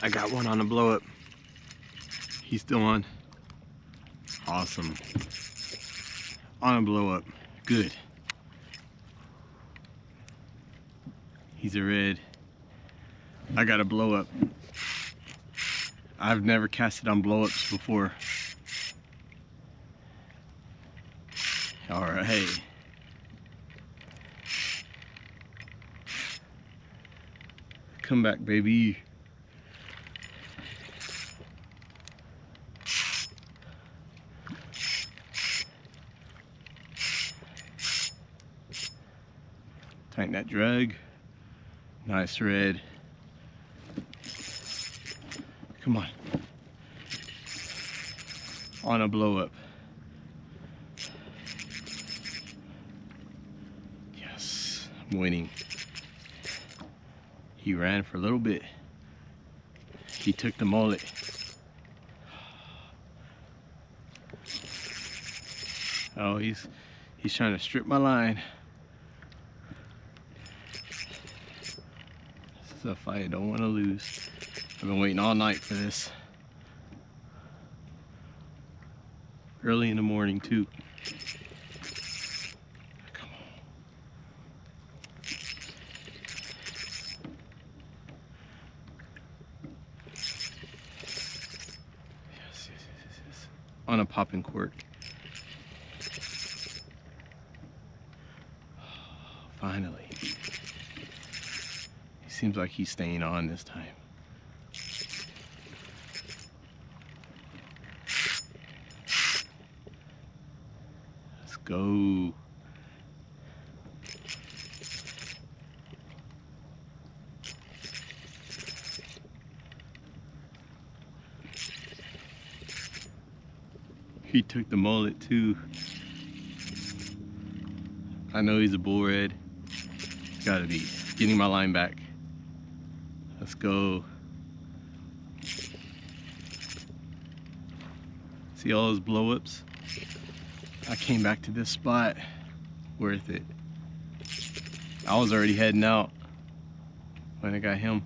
I got one on a blow up. He's still on. Awesome. On a blow up. Good. He's a red. I got a blow up. I've never casted on blow ups before. Alright. Come back, baby. Tighten that drag. Nice red. Come on. On a blow up. Yes, I'm winning. He ran for a little bit. He took the mullet. Oh, he's trying to strip my line. This is a fight I don't want to lose. I've been waiting all night for this. Early in the morning too. Come on. Yes. On a popping cork. Finally. He seems like he's staying on this time. Let's go. He took the mullet too. I know he's a bull red. Gotta be getting my line back. Let's go. See all those blow ups? I came back to this spot. Worth it. I was already heading out when I got him.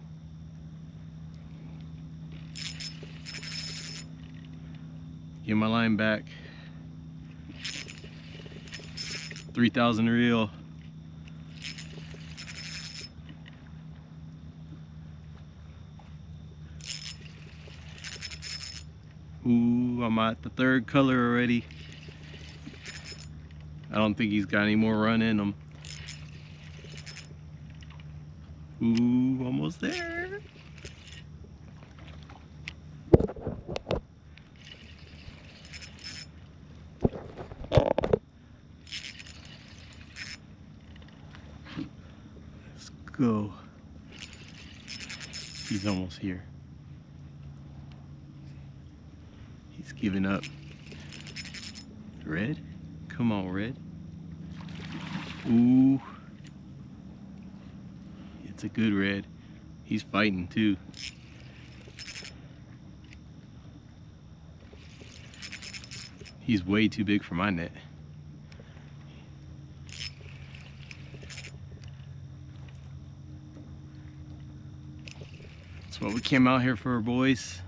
Get my line back. 3,000 reel. Ooh, I'm at the third color already. I don't think he's got any more run in him. Ooh, almost there. Let's go. He's almost here. He's giving up. Red? Come on, red. Ooh. It's a good red. He's fighting too. He's way too big for my net. That's what we came out here for, boys.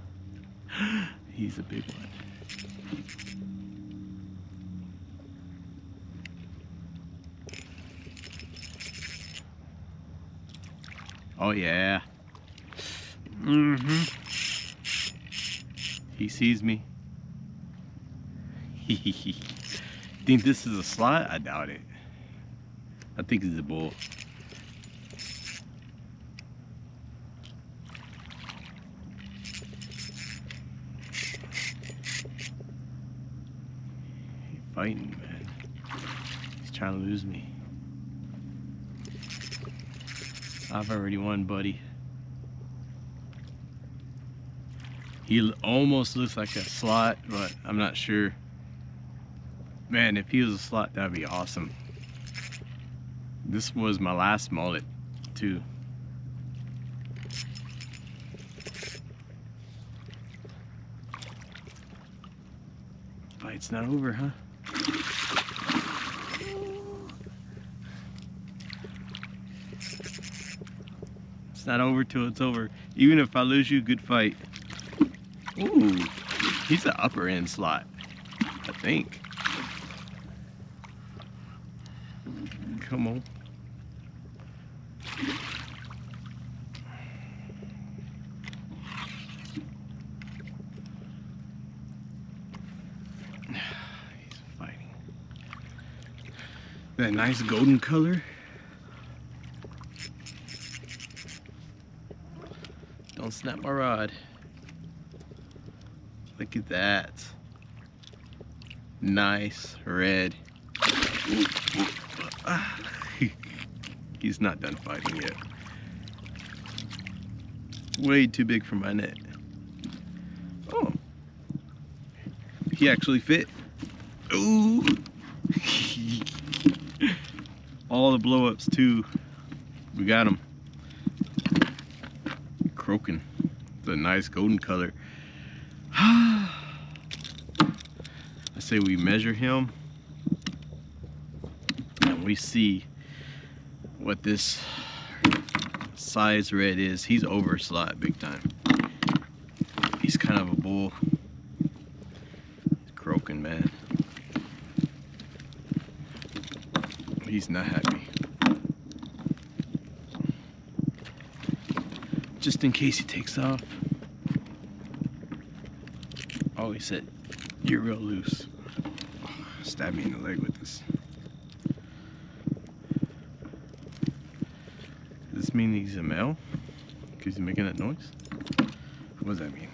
He's a big one. Oh yeah. He sees me. Think this is a slot? I doubt it. I think he's a bull. He's fighting, man. He's trying to lose me. I've already won, buddy. He almost looks like a slot, but I'm not sure. Man, if he was a slot, that'd be awesome. This was my last mullet, too. Fight's not over, huh? It's not over till it's over. Even if I lose you, good fight. Ooh, he's an upper end slot, I think. Come on. He's fighting. That nice golden color. Don't snap my rod. Look at that. Nice red. Ooh, ooh. Ah. He's not done fighting yet. Way too big for my net. Oh. He actually fit. Ooh. All the blow-ups too. We got him. Croaking. The nice golden color. I say we measure him and we see what this size red is. He's over slot big time. He's kind of a bull. He's croaking, man. He's not happy. Just in case he takes off. Oh, he said, "You're real loose." Oh, stab me in the leg with this. Does this mean he's a male? Because he's making that noise? What does that mean?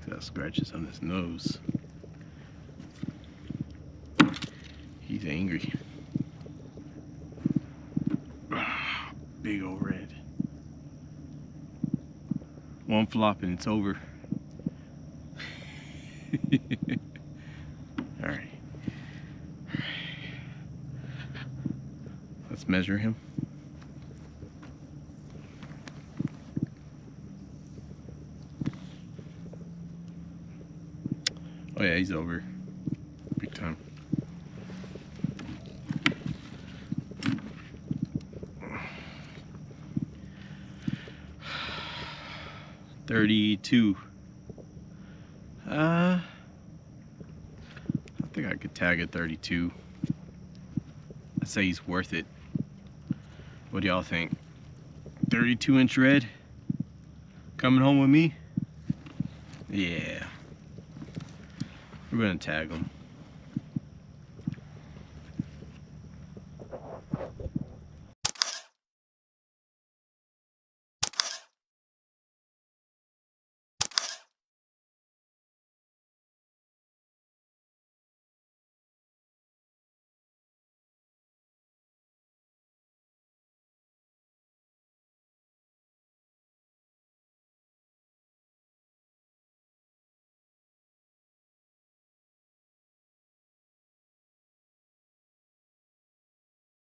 Got scratches on his nose. He's angry. Big old red. One flop and it's over. Alright. Let's measure him. Oh yeah, he's over. Big time. $32. I think I could tag at 32. I'd say he's worth it. What do y'all think? 32-inch red? Coming home with me? Yeah. We're gonna tag him.